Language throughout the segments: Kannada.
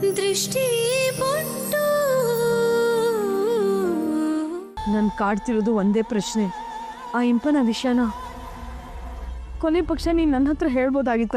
ದೃಷ್ಟಿ ಪೊಟ್ಟು ನನ್ ಕಾಡ್ತಿರೋದು ಒಂದೇ ಪ್ರಶ್ನೆ, ಆ ಇಂಪನ ವಿಷಯನ ಕೊನೆ ಪಕ್ಷ ನೀನ್ ನನ್ನ ಹತ್ರ ಹೇಳ್ಬೋದಾಗಿತ್ತ.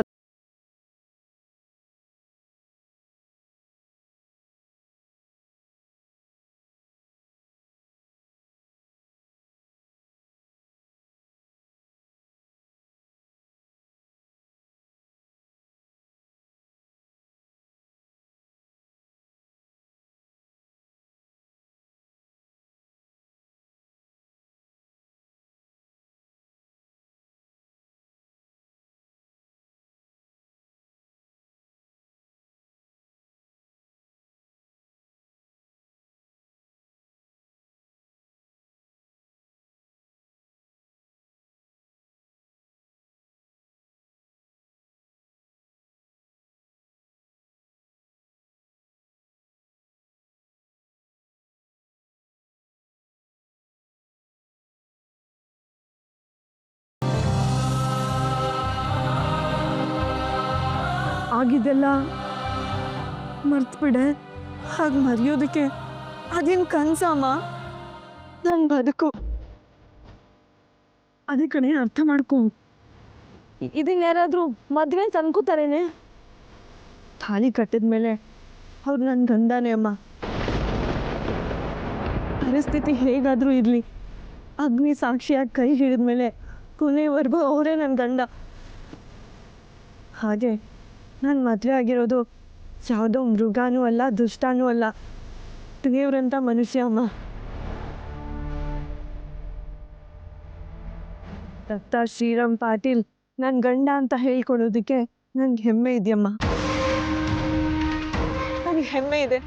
ಆಗಿದ್ದೆಲ್ಲ ಮರ್ತ್ಬಿಡೆ. ಹಾಗೆ ಮರೆಯೋದಕ್ಕೆ ಅದೇನು ಕನ್ಸಮ್ಮ? ನನ್ನ ಬದುಕು ಅದೇ ಕಡೆ ಅರ್ಥ ಮಾಡ್ಕೊ. ಇದನ್ನ ಯಾರಾದರೂ ಮದುವೆ ಅನ್ಕೋತಾರೇನೆ? ತಾಳಿ ಕಟ್ಟಿದ್ಮೇಲೆ ಅವ್ರು ನನ್ನ ಗಂಡನೇ ಅಮ್ಮ. ಪರಿಸ್ಥಿತಿ ಹೇಗಾದರೂ ಇರಲಿ, ಅಗ್ನಿ ಸಾಕ್ಷಿಯಾಗಿ ಕೈ ಹಿಡಿದ್ಮೇಲೆ ಕೊನೆವರೆಗೂ ಅವರೇ ನನ್ನ ಗಂಡ. ಹಾಗೆ ನಾನು ಮದುವೆ ಆಗಿರೋದು ಯಾವುದೋ ಮೃಗನೂ ಅಲ್ಲ, ದುಷ್ಟನೂ ಅಲ್ಲ, ದೇವ್ರಂಥ ಮನುಷ್ಯ ಅಮ್ಮ. ಡಾಕ್ಟರ್ ಶ್ರೀರಾಮ್ ಪಾಟೀಲ್ ನನ್ನ ಗಂಡ ಅಂತ ಹೇಳ್ಕೊಡೋದಕ್ಕೆ ನನಗೆ ಹೆಮ್ಮೆ ಇದೆಯಮ್ಮ. ನನಗೆ ಹೆಮ್ಮೆ ಇದೆ.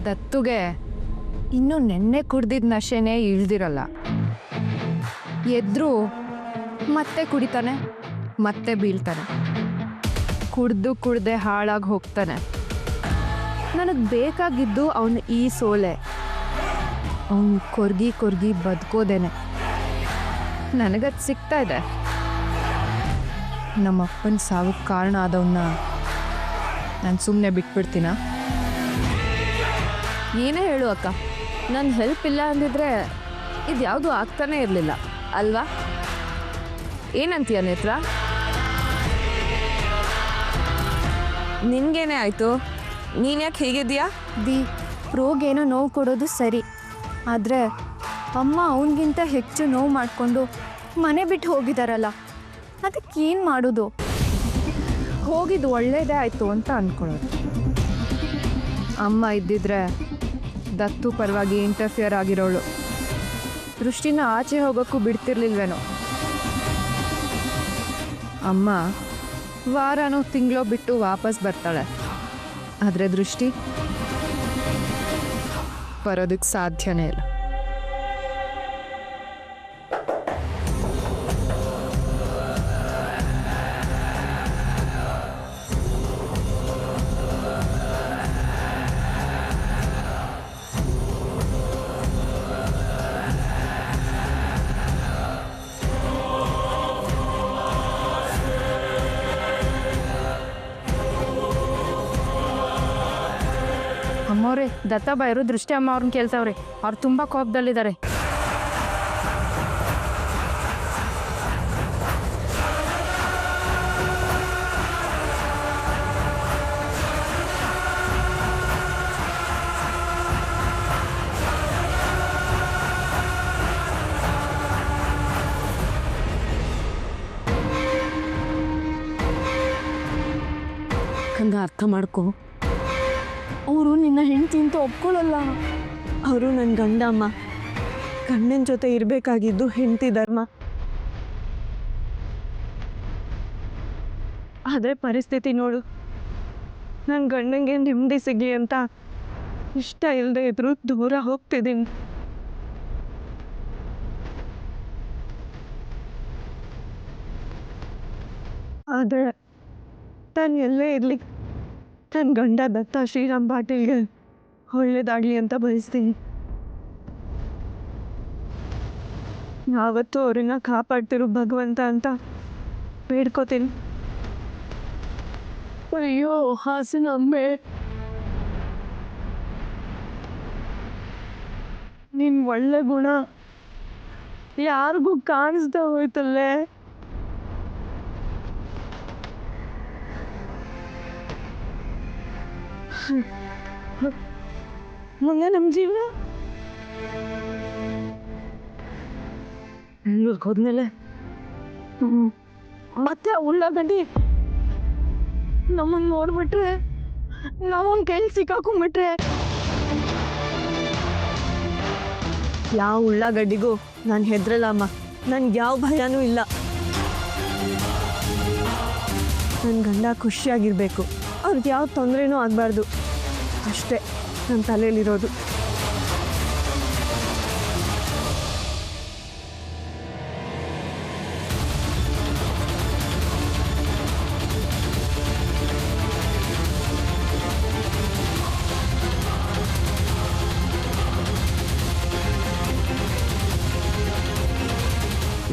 ದತ್ತುಗೆ ಇನ್ನೂ ನೆನ್ನೆ ಕುಡ್ದಿದ್ದ ನಶೆನೇ ಇಳ್ದಿರಲ್ಲ. ಎದ್ರು ಮತ್ತೆ ಕುಡಿತಾನೆ, ಮತ್ತೆ ಬೀಳ್ತಾನೆ, ಕುಡ್ದೆ ಹಾಳಾಗಿ ಹೋಗ್ತಾನೆ. ನನಗೆ ಬೇಕಾಗಿದ್ದು ಅವನು ಈ ಸೋಲೆ, ಅವನು ಕೊರ್ಗಿ ಬದುಕೋದೇನೆ. ನನಗದು ಸಿಗ್ತಾ ಇದೆ. ನಮ್ಮಪ್ಪನ ಸಾವಿಗೆ ಕಾರಣ ಆದವನ್ನ ನಾನು ಸುಮ್ಮನೆ ಬಿಟ್ಬಿಡ್ತೀನ? ಏನೇ ಹೇಳು ಅಕ್ಕ, ನನ್ನ ಹೆಲ್ಪ್ ಇಲ್ಲ ಅಂದಿದ್ರೆ ಇದು ಯಾವುದು ಆಗ್ತಾನೇ ಇರಲಿಲ್ಲ ಅಲ್ವಾ? ಏನಂತೀಯ ನೇತ್ರ? ನಿನ್ಗೇನೆ ಆಯಿತು? ನೀನ್ಯಾಕೆ ಹೇಗಿದ್ದೀಯಾ? ರೋಗೇನೋ ನೋವು ಕೊಡೋದು ಸರಿ, ಆದರೆ ಅಮ್ಮ ಅವನಿಗಿಂತ ಹೆಚ್ಚು ನೋವು ಮಾಡಿಕೊಂಡು ಮನೆ ಬಿಟ್ಟು ಹೋಗಿದಾರಲ್ಲ, ಅದಕ್ಕೇನು ಮಾಡೋದು? ಹೋಗಿದ್ದು ಒಳ್ಳೇದೇ ಆಯಿತು ಅಂತ ಅಂದ್ಕೊಳ್ಳೋದು. ಅಮ್ಮ ಇದ್ದಿದ್ರೆ ದತ್ತು ಪರವಾಗಿ ಇಂಟರ್ಫಿಯರ್ ಆಗಿರೋಳು. ದೃಷ್ಟಿನ ಆಚೆ ಹೋಗೋಕ್ಕೂ ಬಿಡ್ತಿರ್ಲಿಲ್ವೇನೋ. ಅಮ್ಮ ವಾರನೋ ತಿಂಗಳೋ ಬಿಟ್ಟು ವಾಪಸ್ ಬರ್ತಾಳೆ, ಆದರೆ ದೃಷ್ಟಿ ಬರೋದಕ್ಕೆ ಸಾಧ್ಯನೇ ಇಲ್ಲ. ಅಮ್ಮವ್ರೆ, ದತ್ತ ಬಾಯರು ದೃಷ್ಟಿ ಅಮ್ಮ ಅವ್ರನ್ನ ಕೇಳ್ತಾವ್ರೆ. ಅವ್ರು ತುಂಬ ಕೋಪದಲ್ಲಿದ್ದಾರೆ. ಕಂದ ಅರ್ಥ ಮಾಡ್ಕೊ. ಅವರು ನಿನ್ನ ಹೆಂಡತಿ ಅಂತ ಒಪ್ಕೊಳ್ಳಲ್ಲ. ಅವರು ನನ್ನ ಗಂಡ ಅಮ್ಮ. ಗಂಡನ ಜೊತೆ ಇರಬೇಕಾಗಿದ್ದು ಹೆಂಡತಿ ಧರ್ಮ. ಆದರೆ ಪರಿಸ್ಥಿತಿ ನೋಡು, ನನ್ನ ಗಂಡಂಗೆ ನೆಮ್ಮದಿ ಸಿಗಲಿ ಅಂತ ಇಷ್ಟ ಇಲ್ಲದೆ ಇದ್ರು ದೂರ ಹೋಗ್ತಿದ್ದೀನಿ. ಆದರೆ ನಾನು ಎಲ್ಲೇ ಇರಲಿ, ನನ್ನ ಗಂಡ ದತ್ತ ಶ್ರೀರಾಮ್ ಪಾಟೀಲ್ಗೆ ಒಳ್ಳೇದಾಗಲಿ ಅಂತ ಬಯಸ್ತೀನಿ. ಯಾವತ್ತೂ ಅವ್ರನ್ನ ಕಾಪಾಡ್ತಿರೋ ಭಗವಂತ ಅಂತ ಬೇಡ್ಕೋತೀನಿ. ಅಯ್ಯೋ ಹಾಸಿನ ಅಮ್ಮೆ, ನಿನ್ ಒಳ್ಳೆ ಗುಣ ಯಾರಿಗೂ ಕಾಣಿಸ್ದೆ ಹೋಯ್ತಲ್ಲೇ. ಮುಂದೆ ನಮ್ಮ ಜೀವನ ಬೆಂಗ್ಳೂರ್ಗೆ ಹೋದ್ಮೇಲೆ ಮತ್ತೆ ಆ ಉಳ್ಳಾಗಡ್ಡಿ ನಮ್ಮನ್ನು ನೋಡ್ಬಿಟ್ರೆ, ನಾವೊಂದು ಕೈಲಿ ಸಿಕ್ಕಾಕೊಂಡ್ಬಿಟ್ರೆ, ಯಾವ ಉಳ್ಳಾಗಡ್ಡಿಗೂ ನಾನು ಹೆದ್ರಲ್ಲ ಅಮ್ಮ. ನನ್ಗೆ ಯಾವ ಭಯನೂ ಇಲ್ಲ. ನನ್ನ ಗಂಡ ಖುಷಿಯಾಗಿರ್ಬೇಕು, ಅವ್ರಿಗೆ ಯಾವ ತೊಂದರೆನೂ ಆಗಬಾರ್ದು, ಅಷ್ಟೇ ನನ್ನ ತಲೆಯಲ್ಲಿರೋದು.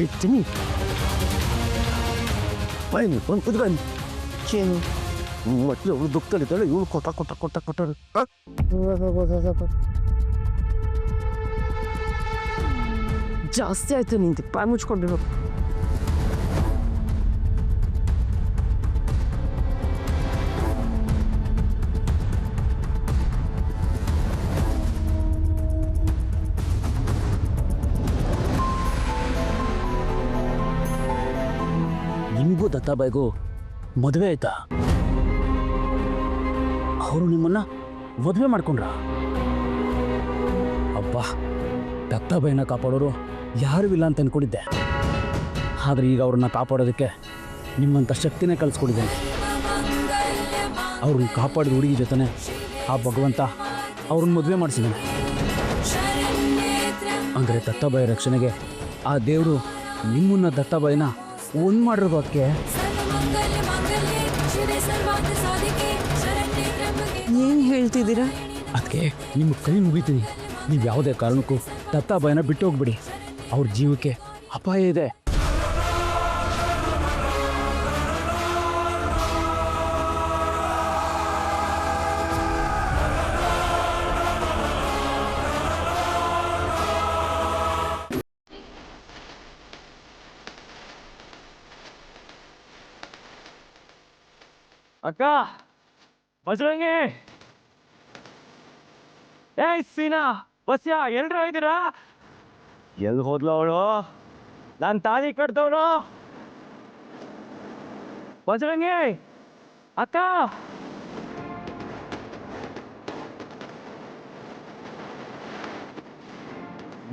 ಇರ್ತೀನಿ ಬನ್ನಿ ಒಂದು ಕುತ್ಕೊಂಡು ಚೇನು ಮತ್ತೆ ಅವಳು ದುಃಖದಲ್ಲಿದ್ದಾಳೆ, ಇವಳು ಕೊಟ್ಟರು ಜಾಸ್ತಿ ಆಯ್ತು. ನಿಂತು ಬಾಯಿ ಮುಚ್ಕೊಂಡಿರೋ. ನಿಮಗೂ ದತ್ತಾಬಾಯಿಗೂ ಮದುವೆ ಆಯ್ತಾ? ಅವರು ನಿಮ್ಮನ್ನ ಮದುವೆ ಮಾಡ್ಕೊಂಡ್ರ? ಅಬ್ಬಾ, ದತ್ತಾಬಾಯಿನ ಕಾಪಾಡೋರು ಯಾರೂ ಇಲ್ಲ ಅಂತ ಅಂದ್ಕೊಂಡಿದ್ದೆ. ಆದರೆ ಈಗ ಅವ್ರನ್ನ ಕಾಪಾಡೋದಕ್ಕೆ ನಿಮ್ಮಂಥ ಶಕ್ತಿನೇ ಕಲಿಸ್ಕೊಟ್ಟಿದ್ದೇನೆ. ಅವ್ರನ್ನ ಕಾಪಾಡಿದ ಹುಡುಗಿ ಜೊತೆ ಆ ಭಗವಂತ ಅವ್ರನ್ನ ಮದುವೆ ಮಾಡಿಸಿದ್ದಾನೆ. ಅಂದರೆ ದತ್ತಾಬಾಯಿ ರಕ್ಷಣೆಗೆ ಆ ದೇವರು ನಿಮ್ಮನ್ನ ದತ್ತಾಬಾಯಿನ ಒಂದು ಮಾಡಿರೋದು. ಅದಕ್ಕೆ ಏನು ಹೇಳ್ತಿದ್ದೀರಾ? ಅದಕ್ಕೆ ನಿಮ್ಮ ಕೈ ಮುಗಿತೀನಿ. ನೀವು ಯಾವುದೇ ಕಾರಣಕ್ಕೂ ದತ್ತಾಬಾಯಿನ ಬಿಟ್ಟು ಹೋಗ್ಬಿಡಿ. ಅವ್ರ ಜೀವಕ್ಕೆ ಅಪಾಯ ಇದೆ. ಅಕ್ಕ, ಬಜರಂಗಿ, ಸೀನಾ, ಬಸ್ಯಾ, ಎಲ್ರು ಇದ್ದೀರಾ? ಎಲ್ಲಿ ಹೋದ್ಲು ಅವಳು? ನಾನು ತಾಳಿ ಕಟ್ತವನು. ಬಜರಂಗಿ ಅಕ್ಕ,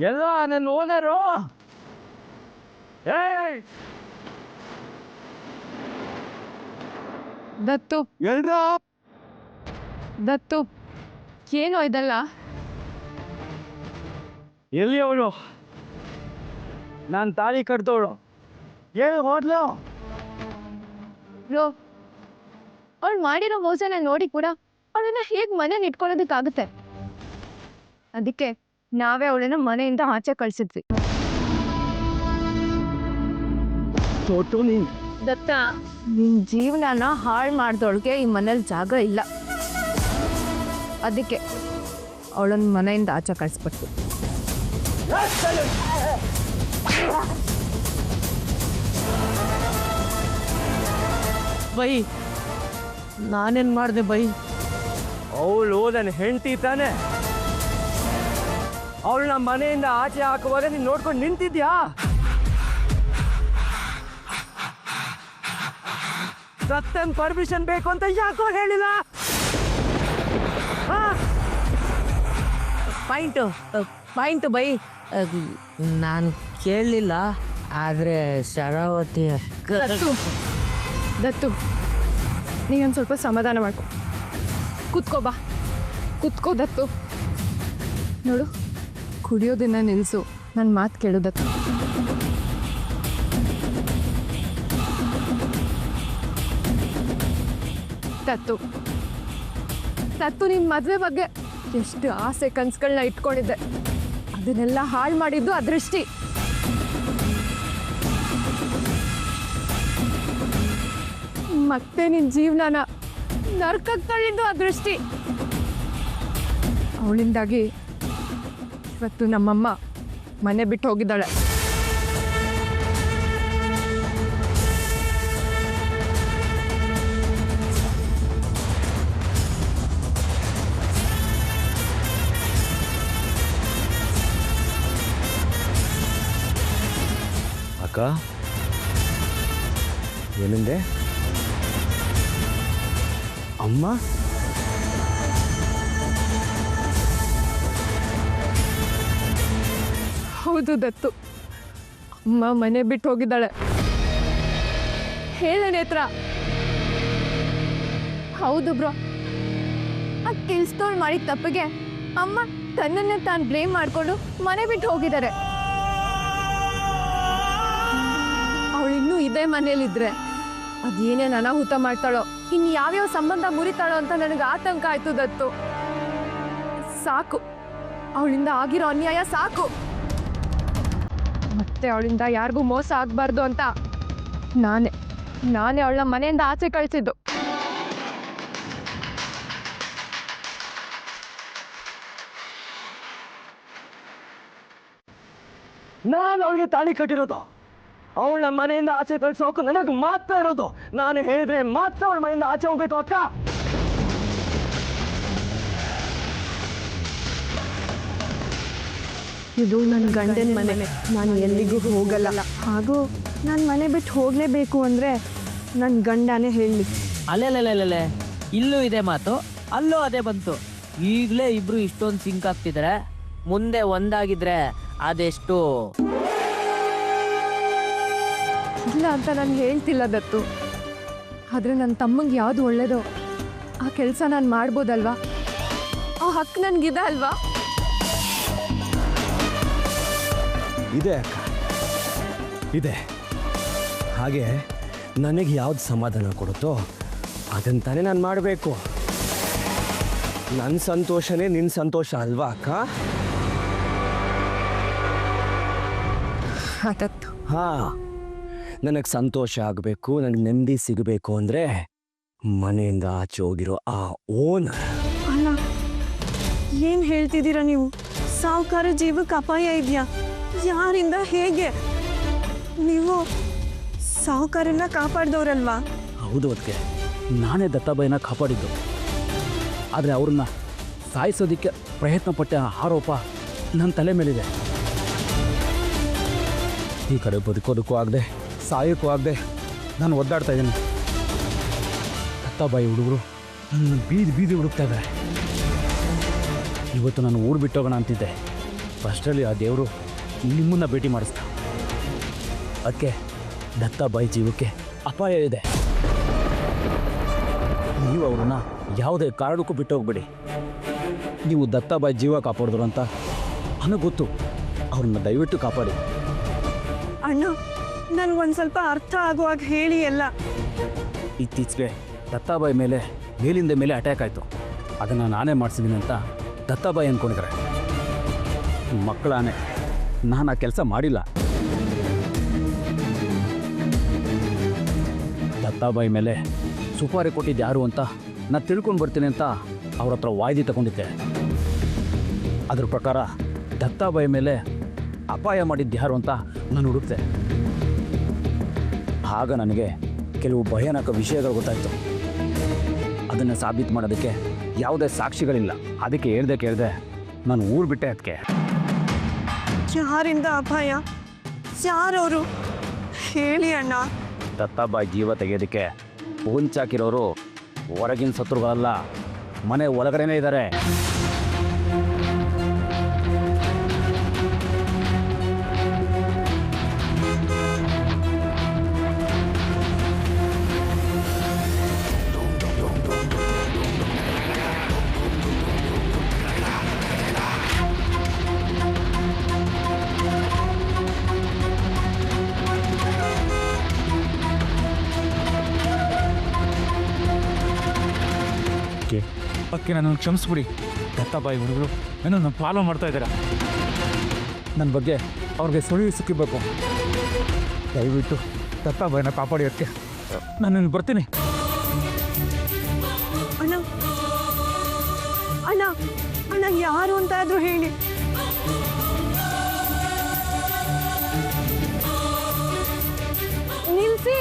ಎಲ್ಲ ನನ್ನ ಓನರು. ದತ್ತು ಎಲ್ರ ದತ್ತು, ಏನೋ ಇದಲ್ಲ? ಎಲ್ಲಿ ಅವಳು? ನಾನು ತಾಳಿ ಕಟ್ತವಳು. ಎಲ್ಲಿ ಹೋದ್ಲು? ಅವಳು ಮಾಡಿರೋ ಮೋಸನ ನೋಡಿ ಕೂಡ ಅವಳನ್ನ ಹೇಗೆ ಮನೇಲಿ ಇಟ್ಕೊಳ್ಳೋದಕ್ಕಾಗುತ್ತೆ? ಅದಕ್ಕೆ ನಾವೇ ಅವಳನ್ನ ಮನೆಯಿಂದ ಆಚೆ ಕಳ್ಸಿದ್ವಿ. ದತ್ತ, ನಿನ್ ಜೀವನನ ಹಾಳು ಮಾಡ್ದೊಳಗೆ ಈ ಮನೇಲಿ ಜಾಗ ಇಲ್ಲ. ಅದಕ್ಕೆ ಅವಳನ್ನ ಮನೆಯಿಂದ ಆಚೆ ಕಳಿಸ್ಬಿಟ್ಟು. ಬೈ, ನಾನೇನು ಮಾಡಿದೆ ಬೈ? ಅವಳು ನನ್ನ ಹೆಂಡತಿ ತಾನೆ. ಅವಳನ್ನ ಮನೆಯಿಂದ ಆಚೆ ಹಾಕುವಾಗ ನೀನು ನೋಡ್ಕೊಂಡು ನಿಂತಿದ್ಯಾ? ಸತ್ತನ್ ಪರ್ಮಿಷನ್ ಬೇಕು ಅಂತ ಯಾಕೋ ಹೇಳಿಲ್ಲ? ಪಾಯಿಂಟು ಬೈ, ನಾನು ಕೇಳಲಿಲ್ಲ. ಆದರೆ ಶರಾವತಿ ದತ್ತು, ನೀನೊಂದು ಸ್ವಲ್ಪ ಸಮಾಧಾನ ಮಾಡ್ಕೊ. ಕುತ್ಕೋ ಬಾ, ಕುತ್ಕೋ ದತ್ತು. ನೋಡು, ಕುಡಿಯೋದನ್ನ ನಿಲ್ಲಿಸು. ನನ್ನ ಮಾತು ಕೇಳು ದತ್ತು. ದತ್ತು ದತ್ತು, ನಿನ್ನ ಮದುವೆ ಬಗ್ಗೆ ಎಷ್ಟು ಆಸೆ ಕನಸುಗಳನ್ನ ಇಟ್ಕೊಂಡಿದ್ದೆ. ಅದನ್ನೆಲ್ಲ ಹಾಳು ಮಾಡಿದ್ದು ಅದೃಷ್ಟಿ. ಮತ್ತೆ ನಿನ್ನ ಜೀವನನ ನರ್ಕಕ್ಕೆ ತಳ್ಳಿದ್ದು ಆ ದೃಷ್ಟಿ. ಅವಳಿಂದಾಗಿ ಇವತ್ತು ನಮ್ಮಮ್ಮ ಮನೆ ಬಿಟ್ಟು ಹೋಗಿದ್ದಾಳೆ. ಅಕ್ಕ ಏನಂದೆ? ಅಮ್ಮ ಹೌದು ದತ್ತು, ಅಮ್ಮ ಮನೆ ಬಿಟ್ಟು ಹೋಗಿದ್ದಾಳೆ. ಹೇಳ ನೇತ್ರ. ಹೌದು ಬ್ರೋ, ಆ ಕೆಲ್ಸದವ್ಳು ಮಾಡಿದ ತಪ್ಪಿಗೆ ಅಮ್ಮ ತನ್ನನ್ನೇ ತಾನು ಬ್ಲೇಮ್ ಮಾಡಿಕೊಂಡು ಮನೆ ಬಿಟ್ಟು ಹೋಗಿದ್ದಾರೆ. ಅವಳಿನ್ನೂ ಇದೇ ಮನೇಲಿದ್ರೆ ಅದೇನೇನು ಅನಾಹುತ ಮಾಡ್ತಾಳೋ, ಇನ್ನು ಯಾವ್ಯಾವ ಸಂಬಂಧ ಮುರಿತಾಳೋ ಅಂತ ನನಗೆ ಆತಂಕ ಆಯ್ತು ದತ್ತು. ಸಾಕು, ಅವಳಿಂದ ಆಗಿರೋ ಅನ್ಯಾಯ ಸಾಕು. ಮತ್ತೆ ಅವಳಿಂದ ಯಾರಿಗೂ ಮೋಸ ಆಗಬಾರ್ದು ಅಂತ ನಾನೇ ಅವಳ ಮನೆಯಿಂದ ಆಚೆ ಕಳಿಸಿದ್ದು. ನಾನು ಅವಳಿಗೆ ತಾಳಿ ಕಟ್ಟಿರೋದು, ಅವಳ ಮನೆಯಿಂದ ಆಚೆ ಕಳ್ಸೋಕೆ ನನಗೆ ಮಾತ್ರ ಇರೋದು. ನಾನು ಹೇಳಿದ್ರೆ ಮಾತ್ರ ಅವಳ ಮನೆಯಿಂದ ಆಚೆ ಹೋಗ್ಬೇಕು ಅಕ್ಕ. ಇದು ನನ್ನ ಗಂಡನ ಮನೆ, ನಾನು ಎಲ್ಲಿಗೂ ಹೋಗಲ್ಲ. ಹಾಗೂ ನಾನು ಮನೆ ಬಿಟ್ಟು ಹೋಗಲೇಬೇಕು ಅಂದರೆ ನನ್ನ ಗಂಡನೇ ಹೇಳಿ. ಅಲ್ಲೆಲ್ಲೆಲ್ಲೆಲ್ಲೆ, ಇಲ್ಲೂ ಇದೆ ಮಾತು, ಅಲ್ಲೂ ಅದೇ ಬಂತು. ಈಗಲೇ ಇಬ್ರು ಇಷ್ಟೊಂದು ಸಿಂಕ್ ಆಗ್ತಿದ್ರೆ ಮುಂದೆ ಒಂದಾಗಿದ್ರೆ ಅದೆಷ್ಟು. ಇಲ್ಲ ಅಂತ ನಾನು ಹೇಳ್ತಿಲ್ಲ ದತ್ತು, ಆದರೆ ನನ್ನ ತಮ್ಮಂಗೆ ಯಾವುದು ಒಳ್ಳೇದೋ ಆ ಕೆಲಸ ನಾನು ಮಾಡ್ಬೋದಲ್ವಾ? ಆ ಹಕ್ಕು ನನಗಿದೆ ಅಲ್ವಾ? ಇದೆ ಅಕ್ಕ, ಇದೆ. ಹಾಗೆ ನನಗೆ ಯಾವ್ದು ಸಮಾಧಾನ ಕೊಡುತ್ತೋ ಅದಂತಾನೆ ನಾನು ಮಾಡಬೇಕು. ನನ್ನ ಸಂತೋಷನೇ ನಿನ್ನ ಸಂತೋಷ ಅಲ್ವಾ ಅಕ್ಕ? ದತ್ತು, ಹಾಂ, ನನಗೆ ಸಂತೋಷ ಆಗಬೇಕು, ನನಗೆ ನೆಮ್ಮದಿ ಸಿಗಬೇಕು ಅಂದರೆ ಮನೆಯಿಂದ ಆಚೆ ಹೋಗಿರೋ ಆ ಓನರ್. ಅಲ್ಲ, ಏನು ಹೇಳ್ತಿದ್ದೀರಾ ನೀವು? ಸಾಹುಕಾರ ಜೀವಕ್ಕೆ ಅಪಾಯ ಇದೆಯಾ? ಯಾರಿಂದ? ಹೇಗೆ? ನೀವು ಸಾಹುಕಾರನ್ನ ಕಾಪಾಡ್ದವ್ರಲ್ವಾ? ಹೌದು, ಅದಕ್ಕೆ ನಾನೇ ದತ್ತಾಬಾಯಿನ ಕಾಪಾಡಿದ್ದು. ಆದರೆ ಅವ್ರನ್ನ ಸಾಯಿಸೋದಕ್ಕೆ ಪ್ರಯತ್ನ ಪಟ್ಟ ಆರೋಪ ನನ್ನ ತಲೆ ಮೇಲಿದೆ. ಈ ಕಡೆ ಬದುಕೋದಕ್ಕೂ ಆಗದೆ ಸಾಯೋಕ್ಕೂ ಆಗದೆ ನಾನು ಒದ್ದಾಡ್ತಾ ಇದ್ದೀನಿ. ದತ್ತಾಬಾಯಿ ಹುಡುಗರು ನನ್ನ ಬೀದಿ ಹುಡುಕ್ತಾ ಇದ್ದಾರೆ. ಇವತ್ತು ನಾನು ಊರು ಬಿಟ್ಟೋಗೋಣ ಅಂತಿದ್ದೆ, ಫಸ್ಟಲ್ಲಿ ಆ ದೇವರು ನಿಮ್ಮನ್ನು ಭೇಟಿ ಮಾಡಿಸ್ತಾ. ಅದಕ್ಕೆ ದತ್ತಾಬಾಯಿ ಜೀವಕ್ಕೆ ಅಪಾಯ ಇದೆ. ನೀವು ಅವ್ರನ್ನ ಯಾವುದೇ ಕಾರಣಕ್ಕೂ ಬಿಟ್ಟು ಹೋಗ್ಬೇಡಿ. ನೀವು ದತ್ತಾಬಾಯಿ ಜೀವ ಕಾಪಾಡಿದ್ರು ಅಂತ ನನಗೆ ಗೊತ್ತು. ಅವ್ರನ್ನ ದಯವಿಟ್ಟು ಕಾಪಾಡಿ. ಅಣ್ಣ, ನನಗೊಂದು ಸ್ವಲ್ಪ ಅರ್ಥ ಆಗುವಾಗ ಹೇಳಿ ಎಲ್ಲ. ಇತ್ತೀಚೆಗೆ ದತ್ತಾಬಾಯಿ ಮೇಲೆ ಮೇಲಿಂದ ಮೇಲೆ ಅಟ್ಯಾಕ್ ಆಯಿತು. ಅದನ್ನು ನಾನೇ ಮಾಡಿಸಿದ್ದೀನಿ ಅಂತ ದತ್ತಾಬಾಯಿ ಅಂದ್ಕೊಂಡಿದ್ದಾರೆ. ಮಕ್ಕಳಾನೆ, ನಾನು ಆ ಕೆಲಸ ಮಾಡಿಲ್ಲ. ದತ್ತಾಬಾಯಿ ಮೇಲೆ ಸುಪಾರಿ ಕೊಟ್ಟಿದ್ದು ಯಾರು ಅಂತ ನಾನು ತಿಳ್ಕೊಂಡು ಬರ್ತೀನಿ ಅಂತ ಅವ್ರ ಹತ್ರ ವಾಯ್ದೆ ತಗೊಂಡಿದ್ದೆ. ಅದ್ರ ಪ್ರಕಾರ ದತ್ತಾಬಾಯಿ ಮೇಲೆ ಅಪಾಯ ಮಾಡಿದ್ದು ಯಾರು ಅಂತ ನಾನು ಹುಡುಕ್ತೆ. ಆಗ ನನಗೆ ಕೆಲವು ಭಯಾನಕ ವಿಷಯಗಳು ಗೊತ್ತಾಯಿತು. ಅದನ್ನು ಸಾಬೀತು ಮಾಡೋದಕ್ಕೆ ಯಾವುದೇ ಸಾಕ್ಷಿಗಳಿಲ್ಲ. ಅದಕ್ಕೆ ಕೇಳಿದೆ ನಾನು ಊರು ಬಿಟ್ಟೆ. ಅದಕ್ಕೆ ಯಾರಿಂದ ಅಪಾಯ? ಯಾರವರು? ಹೇಳಿ ಅಣ್ಣ. ದತ್ತಾಬಾಯಿ ಜೀವ ತೆಗೆಯೋದಕ್ಕೆ ಹೊಂಚಾಕಿರೋರು ಹೊರಗಿನ ಶತ್ರುಗಳಲ್ಲ, ಮನೆ ಒಳಗಡೆನೇ ಇದ್ದಾರೆ. ಅದಕ್ಕೆ ನನ್ನನ್ನು ಕ್ಷಮಿಸ್ಬಿಡಿ. ದತ್ತಾಬಾಯಿ ಹುಡುಗರು ನನ್ನನ್ನು ಫಾಲೋ ಮಾಡ್ತಾ ಇದ್ದಾರೆ. ನನ್ನ ಬಗ್ಗೆ ಅವ್ರಿಗೆ ಸುಳಿವು ಸಿಕ್ಕಿಬೇಕು. ದಯವಿಟ್ಟು ದತ್ತಾಬಾಯಿನ ಕಾಪಾಡಿ. ಅದಕ್ಕೆ ನಾನು ಬರ್ತೀನಿ. ಯಾರು ಅಂತ ಆದ್ರೂ ಹೇಳಿ. ನಿಲ್ಸಿ.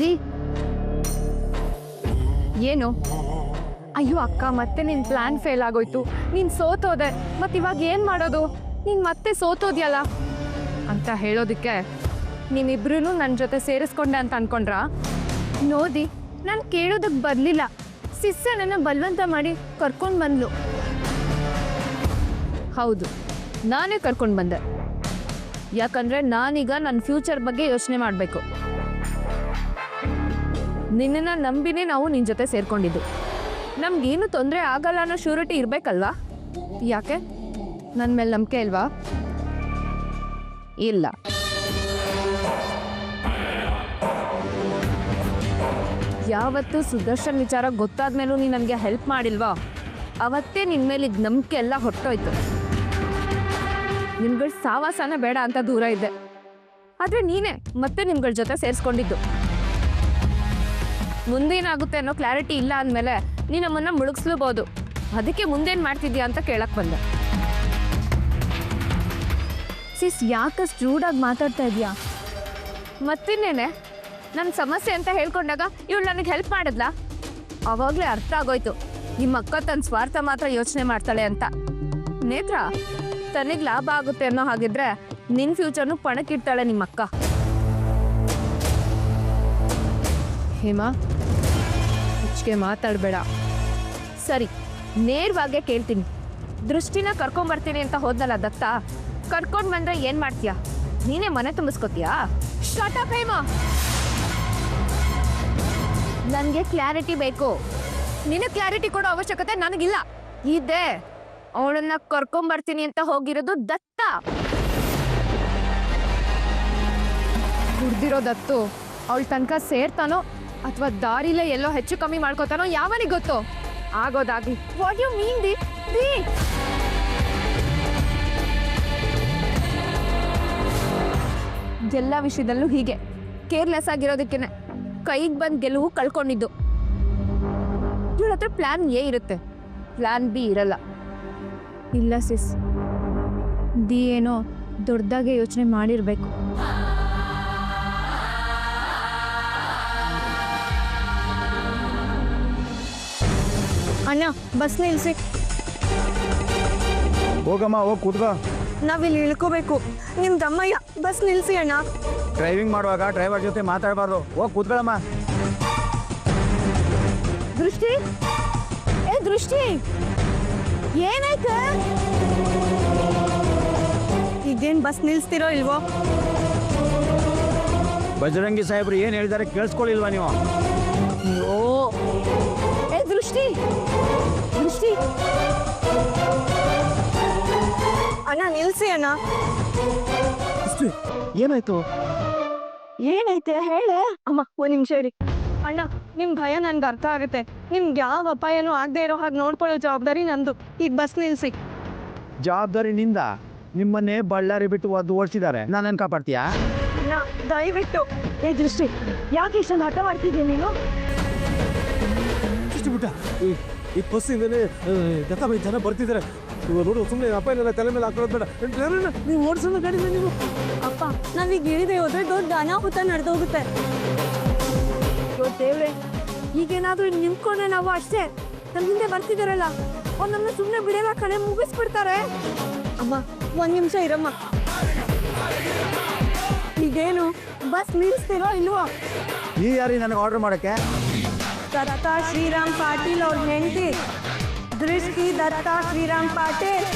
ದಿ ಏನು? ಅಯ್ಯೋ ಅಕ್ಕ, ಮತ್ತೆ ನಿನ್ ಪ್ಲಾನ್ ಫೇಲ್ ಆಗೋಯ್ತು. ನೀನ್ ಸೋತೋದೆ. ಮತ್ತಿವಾಗ ಏನ್ ಮಾಡೋದು? ನೀನ್ ಮತ್ತೆ ಸೋತೋದ್ಯಲ್ಲ ಅಂತ ಹೇಳೋದಕ್ಕೆ ನೀವಿಬ್ರು ನನ್ನ ಜೊತೆ ಸೇರಿಸ್ಕೊಂಡೆ ಅಂತ ಅನ್ಕೊಂಡ್ರಾ? ನೋಡಿ, ನಾನು ಕೇಳೋದಕ್ಕೆ ಬರಲಿಲ್ಲ. ಸಿಸ್ಸೆ ನನ್ನ ಬಲವಂತ ಮಾಡಿ ಕರ್ಕೊಂಡು ಬಂದ್ಲು. ಹೌದು, ನಾನೇ ಕರ್ಕೊಂಡು ಬಂದೆ. ಯಾಕಂದ್ರೆ ನಾನೀಗ ನನ್ನ ಫ್ಯೂಚರ್ ಬಗ್ಗೆ ಯೋಚನೆ ಮಾಡಬೇಕು. ನಿನ್ನನ್ನು ನಂಬಿನೇ ನಾವು ನಿನ್ನ ಜೊತೆ ಸೇರ್ಕೊಂಡಿದ್ದು. ನಮ್ಗೇನು ತೊಂದರೆ ಆಗಲ್ಲ ಅನ್ನೋ ಶ್ಯೂರಿಟಿ ಇರಬೇಕಲ್ವಾ? ಯಾಕೆ ನನ್ನ ಮೇಲೆ ನಂಬಿಕೆ ಇಲ್ವಾ? ಇಲ್ಲ. ಯಾವತ್ತು ಸುದರ್ಶನ್ ವಿಚಾರ ಗೊತ್ತಾದ್ಮೇಲೂ ನೀನು ನನಗೆ ಹೆಲ್ಪ್ ಮಾಡಿಲ್ವಾ, ಅವತ್ತೇ ನಿನ್ನ ಮೇಲಿದ್ದ ನಂಬಿಕೆ ಎಲ್ಲ ಹೊಟ್ಟೋಯ್ತು. ನಿಮ್ಗಳ ಸಾವಾಸನ ಬೇಡ ಅಂತ ದೂರ ಇದ್ದೆ. ಆದರೆ ನೀನೇ ಮತ್ತೆ ನಿಮ್ಗಳ ಜೊತೆ ಸೇರಿಸ್ಕೊಂಡಿದ್ದು. ಮುಂದೇನಾಗುತ್ತೆ ಅನ್ನೋ ಕ್ಲಾರಿಟಿ ಇಲ್ಲ ಅಂದಮೇಲೆ ನೀನು ನಮ್ಮನ್ನು ಮುಳುಗಿಸ್ಲೂಬೋದು. ಅದಕ್ಕೆ ಮುಂದೇನು ಮಾಡ್ತಿದ್ಯಾ ಅಂತ ಕೇಳಕ್ಕೆ ಬಂದೆ. ಸಿಸ್, ಯಾಕಷ್ಟು ರೂಡಾಗಿ ಮಾತಾಡ್ತಾ ಇದೆಯಾ? ಮತ್ತಿನ್ನೇನೆ, ನನ್ನ ಸಮಸ್ಯೆ ಅಂತ ಹೇಳ್ಕೊಂಡಾಗ ಇವಳು ನನಗೆ ಹೆಲ್ಪ್ ಮಾಡಿದ್ಲ. ಆವಾಗಲೇ ಅರ್ಥ ಆಗೋಯ್ತು ನಿಮ್ಮ ಅಕ್ಕ ತನ್ನ ಸ್ವಾರ್ಥ ಮಾತ್ರ ಯೋಚನೆ ಮಾಡ್ತಾಳೆ ಅಂತ. ನೇತ್ರ, ತನಗೆ ಲಾಭ ಆಗುತ್ತೆ ಅನ್ನೋ ಹಾಗಿದ್ರೆ ನಿನ್ನ ಫ್ಯೂಚರ್ನು ಪಣಕ್ಕಿಡ್ತಾಳೆ ನಿಮ್ಮ ಅಕ್ಕ. ಹೇಮಾ, ಹೆಚ್ಚಿಗೆ ಮಾತಾಡಬೇಡ. ಸರಿ, ನೇರವಾಗೇ ಕೇಳ್ತೀನಿ. ದೃಷ್ಟಿನ ಕರ್ಕೊಂಬರ್ತೀನಿ ಅಂತ ಹೋದ್ನಲ್ಲ ದತ್ತ, ಕರ್ಕೊಂಡು ಬಂದ್ರೆ ಏನು ಮಾಡ್ತೀಯಾ? ನೀನೇ ಮನೆ ತುಂಬಿಸ್ಕೊತೀಯಾ? Short up Hema. ನನಗೆ ಕ್ಲಾರಿಟಿ ಬೇಕು. ನಿನಗೆ ಕ್ಲಾರಿಟಿ ಕೊಡೋ ಅವಶ್ಯಕತೆ ನನಗಿಲ್ಲ. ಇದೆ, ಅವಳನ್ನ ಕರ್ಕೊಂಬರ್ತೀನಿ ಅಂತ ಹೋಗಿರೋದು ದತ್ತ. ಹುಡ್ದಿರೋ ದತ್ತು ಅವಳ ತನಕ ಸೇರ್ತಾನೋ ಅಥವಾ ದಾರಿಲೇ ಎಲ್ಲೋ ಹೆಚ್ಚು ಕಮ್ಮಿ ಮಾಡ್ಕೋತಾನೋ ಯಾವನಿಗೆ ಗೊತ್ತು? ಆಗೋದಾಗ್ಲಿ. What you mean the? ಎಲ್ಲ ವಿಷಯದಲ್ಲೂ ಹೀಗೆ ಕೇರ್ಲೆಸ್ ಆಗಿರೋದಕ್ಕೇನೆ ಕೈಗೆ ಬಂದು ಗೆಲುವು ಕಳ್ಕೊಂಡಿದ್ದು. ಇವ್ರ ಹತ್ರ ಪ್ಲಾನ್ ಎ ಇರುತ್ತೆ, ಪ್ಲಾನ್ ಬಿ ಇರಲ್ಲ. ಇಲ್ಲ ಸಿಸ್, ದಿ ಏನೋ ದೊಡ್ಡದಾಗೆ ಯೋಚನೆ ಮಾಡಿರ್ಬೇಕು. ಅಣ್ಣ, ಬಸ್ ನಿಲ್ಸಿ. ಹೋಗಮ್ಮ, ಹೋಗಿ ಕೂತ್ಕೋ. ನಾವಿಲ್ಲಿ ಇಳ್ಕೋಬೇಕು. ನಿಮ್ಮ ತಮ್ಮಯ್ಯ, ಬಸ್ ನಿಲ್ಸಿ ಅಣ್ಣ. ಡ್ರೈವಿಂಗ್ ಮಾಡುವಾಗ ಡ್ರೈವರ್ ಜೊತೆ ಮಾತಾಡಬಾರ್ದು. ಹೋಗಿ ಕೂತ್ಕೊಳ್ಳಮ್ಮ. ದೃಷ್ಟಿ, ಏ ದೃಷ್ಟಿ, ಏನಾಯ್ತು? ಈಗೇನು ಬಸ್ ನಿಲ್ಸ್ತಿರೋ ಇಲ್ವೋ? ಬಜರಂಗಿ ಸಾಹೇಬ್ರು ಏನು ಹೇಳಿದ್ದಾರೆ ಕೇಳಿಸ್ಕೊಳ್ಳಿಲ್ವಾ ನೀವು? ಓ, ಏ ದೃಷ್ಟಿ, ದೃಷ್ಟಿ ಅಣ್ಣ, ನಿಲ್ಸಿ ಅಣ್ಣ. ಏನಾಯ್ತು? ಏನೈತೆ ಹೇಳೆ ಅಮ್ಮ. ಒಂದ್ ನಿಮಿಷ ಇರಿ ಅಣ್ಣ. ನಿಮ್ ಭಯ ನನ್ಗೆ ಅರ್ಥ ಆಗುತ್ತೆ. ನಿಮ್ಗೆ ಯಾವ ಅಪಾಯನೂ ಆಗದೆ ಇರೋ ಹಾಗೆ ನೋಡ್ಕೊಳ್ಳೋ ಜವಾಬ್ದಾರಿ ನಂದು. ಈಗ ಬಸ್ ನಿಲ್ಸಿ. ಜವಾಬ್ದಾರಿ ನಿಂದ? ನಿಮ್ಮನ್ನೇ ಬಳ್ಳಾರಿ ಬಿಟ್ಟು ಒದ್ದು ಓಡಿಸಿದ್ದಾರೆ, ನಾನೇನು ಕಾಪಾಡ್ತೀಯಾ? ಅಣ್ಣ, ದಯವಿಟ್ಟು. ಏ ದೃಷ್ಟಿ, ಯಾಕೆ ಇಷ್ಟೊಂದು ಹಠ ಮಾಡ್ತಿದ್ದೀನಿ ನೀನು? ಬಿಟ್ಟ ಈ ಬಸ್ಸಿಂದಲೇ ದತ್ತಾಬೈ ಜನ ಬರ್ತಿದ್ದಾರೆ. ನೋಡು, ಸುಮ್ಮನೆ ಅಪ್ಪ ತಲೆ ಮೇಲೆ ಹಾಕೊಳ್ಳೋದು ಬೇಡ. ನೀವು ಓಡಿಸೋಣ ಗಾಡಿನ ನೀವು. ಅಪ್ಪ, ನಾವೀಗ ಇಳಿದೆ ಹೋದ್ರೆ ದೊಡ್ಡ ಅನಾಹುತ ನಡೆದೋಗುತ್ತೆ. ದೇವ್ರೆ, ಈಗೇನಾದ್ರೂ ನಿಂತ್ಕೊಂಡ್ರೆ ನಾವು ಅಷ್ಟೇ. ನಮ್ಮ ಹಿಂದೆ ಬರ್ತಿದಾರಲ್ಲ, ಅವ್ರು ನಮ್ಮನ್ನ ಸುಮ್ಮನೆ ಬಿಡಲ್ಲ ಕಣೆ, ಮುಗಿಸ್ಬಿಡ್ತಾರೆ. ಅಮ್ಮ, ಒಂದ್ ನಿಮಿಷ ಇರಮ್ಮ. ಈಗೇನು ಬಸ್ ನಿಲ್ಸ್ತಿರೋ ಇಲ್ವೋ? ನೀ ಯಾರಿ ನನಗೆ ಆರ್ಡರ್ ಮಾಡೋಕ್ಕೆ? ದತ್ತಾ ಶ್ರೀರಾಮ್ ಪಾಟೀಲ್ ಅವ್ರ ಹೆಂಡತಿ ದೃಷ್ಟಿ. ದತ್ತಾ ಶ್ರೀರಾಮ್ ಪಾಟೀಲ್.